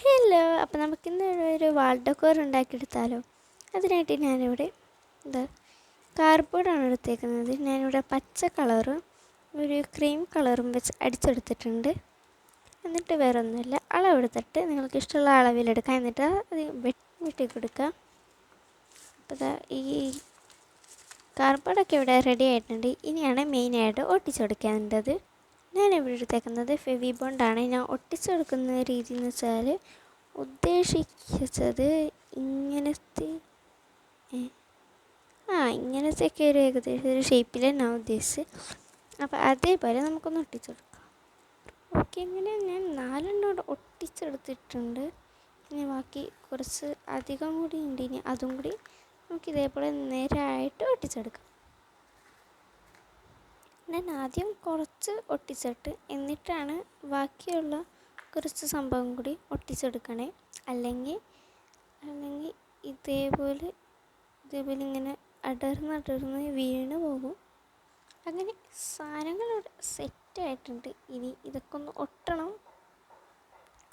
Hello, അപ്പോൾ നമുക്കിന്ന് ഒരു വാൾ ഡെക്കോർ ഉണ്ടാക്കിയെടുത്താലോ. അതിനായിട്ട് ഞാനിവിടെ കാർഡ്ബോർഡാണ് എടുത്തേക്കുന്നത്. ഞാനിവിടെ പച്ച കളറും ഒരു ക്രീം കളറും വെച്ച് അടിച്ചെടുത്തിട്ടുണ്ട്. എന്നിട്ട് വേറെ ഒന്നുമില്ല, അളവെടുത്തിട്ട് നിങ്ങൾക്ക് ഇഷ്ടമുള്ള അളവിലെടുക്കാം. എന്നിട്ട് അത് വെട്ടി കൊടുക്കുക. അപ്പോൾ ഈ കാർഡ്ബോർഡൊക്കെ ഇവിടെ റെഡി ആയിട്ടുണ്ട്. ഇനിയാണ് മെയിനായിട്ട് ഒട്ടിച്ചെടുക്കേണ്ടത്. ഞാനിവിടെ എടുത്തേക്കുന്നത് ഫെവി ബോണ്ടാണ്. ഞാൻ ഒട്ടിച്ചെടുക്കുന്ന രീതി എന്ന് വെച്ചാൽ ഉദ്ദേശിച്ചത് ഇങ്ങനത്തെ ഇങ്ങനത്തെയൊക്കെ ഒരു ഏകദേശം ഒരു ഷേപ്പിൽ ഞാൻ ഉദ്ദേശിച്ചത്. അപ്പോൾ അതേപോലെ നമുക്കൊന്ന് ഒട്ടിച്ചെടുക്കാം. ഓക്കെ, ഇങ്ങനെ ഞാൻ 4 ഒട്ടിച്ചെടുത്തിട്ടുണ്ട്. ഇനി ബാക്കി കുറച്ച് അധികം കൂടി ഉണ്ട്. ഇനി അതും കൂടി നമുക്ക് ഇതേപോലെ നേരായിട്ട് ഒട്ടിച്ചെടുക്കാം. ഞാൻ ആദ്യം കുറച്ച് ഒട്ടിച്ചിട്ട് എന്നിട്ടാണ് ബാക്കിയുള്ള കുറച്ച് സംഭവം കൂടി ഒട്ടിച്ചെടുക്കണേ. അല്ലെങ്കിൽ ഇതേപോലെ ഇങ്ങനെ അടർന്ന് വീണ് പോകും. അങ്ങനെ സാധനങ്ങളിവിടെ സെറ്റായിട്ടുണ്ട്. ഇനി ഇതൊക്കെ ഒന്ന് ഒട്ടണം.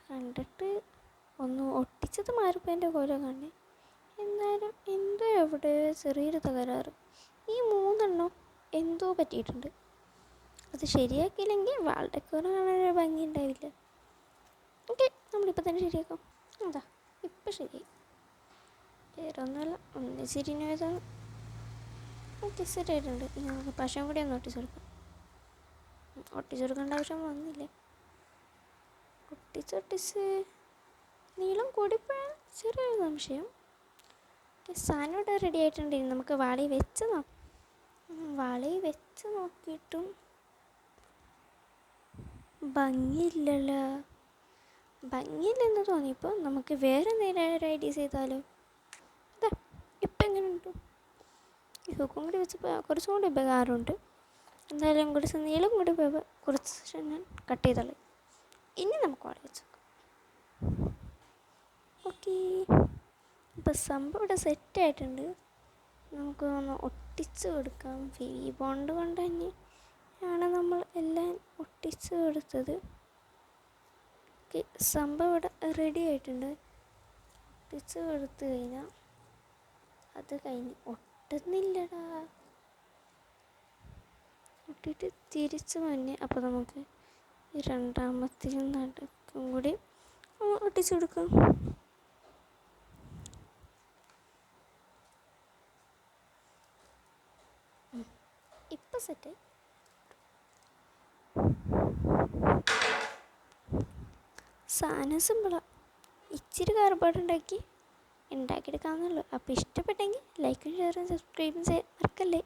കണ്ടിട്ട് ഒന്ന് ഒട്ടിച്ചത് മാറിപ്പോയതിൻ്റെ കോലം കാണേ. എന്നാലും എന്തോ എവിടെ ചെറിയൊരു തകരാറ്. ഈ 3 എന്തോ പറ്റിയിട്ടുണ്ട്. അത് ശരിയാക്കിയില്ലെങ്കിൽ വാൾ ഡെക്കോർ കാണാനൊരു ഭംഗി ഉണ്ടാവില്ല. ഓക്കെ, നമ്മളിപ്പോൾ തന്നെ ശരിയാക്കാം. അതാ ഇപ്പം ശരിയായി. വേറെ ഒന്നുമല്ല, ഒന്ന് ചിരിഞ്ഞതാണ്. ഓക്കെ, സെറ്റായിട്ടുണ്ട്. ഇനി നമുക്ക് പശം കൂടി ഒന്ന് ഒട്ടിച്ചെടുക്കാം. ഒട്ടിച്ചെടുക്കേണ്ട ആവശ്യം വന്നില്ല. ഒട്ടിച്ച് നീളം കൂടിപ്പോയാൽ ചെറിയൊരു സംശയം. സാധനം ഇവിടെ റെഡി ആയിട്ടുണ്ട്. ഇനി നമുക്ക് വാളി വെച്ച് നോക്കിയിട്ടും ഭംഗിയില്ലെന്ന് തോന്നിയപ്പോൾ നമുക്ക് വേറെ എന്തെങ്കിലും ഒരു ഐഡിയ ചെയ്താലോ. അതാ ഇപ്പം എങ്ങനെ ഉണ്ട്? ഈ ഹുക്കും കൂടി വെച്ചപ്പോൾ കുറച്ചും കൂടി ഉപകാരമുണ്ട്. എന്തായാലും കുറച്ച് നീളം കൂടി പോയപ്പോൾ കുറച്ച് ഞാൻ കട്ട് ചെയ്തോളൂ. ഇനി നമുക്ക് വാളി വെച്ച് നോക്കാം. ഓക്കെ, ഇപ്പോൾ സംഭവം ഇവിടെ സെറ്റായിട്ടുണ്ട്. നമുക്ക് ഒന്ന് ഒട്ടിച്ച് കൊടുക്കാം. ഫെവി ബോണ്ട് കൊണ്ട് തന്നെയാണ് നമ്മൾ എല്ലാം ഒട്ടിച്ച് കൊടുത്തത്. ഓക്കെ, സംഭവം ഇവിടെ റെഡി ആയിട്ടുണ്ട്. ഒട്ടിച്ച് കൊടുത്തു കഴിഞ്ഞാൽ അത് കഴിഞ്ഞ് ഒട്ടുന്നില്ലടാ. ഒട്ടിയിട്ട് തിരിച്ച് മുന്നേ. അപ്പോൾ നമുക്ക് രണ്ടാമത്തെയും നടുക്കും കൂടി ഒട്ടിച്ച് കൊടുക്കാം. ഇപ്പം സെറ്റായി. സാധനം സിമ്പിളാണ്. ഇച്ചിരി കാർഡ്ബോർഡ് ഉണ്ടാക്കിയെടുക്കാവുന്നുള്ളൂ. അപ്പോൾ ഇഷ്ടപ്പെട്ടെങ്കിൽ ലൈക്കും ഷെയറും സബ്സ്ക്രൈബും ചെയ്യാൻ മറക്കല്ലേ.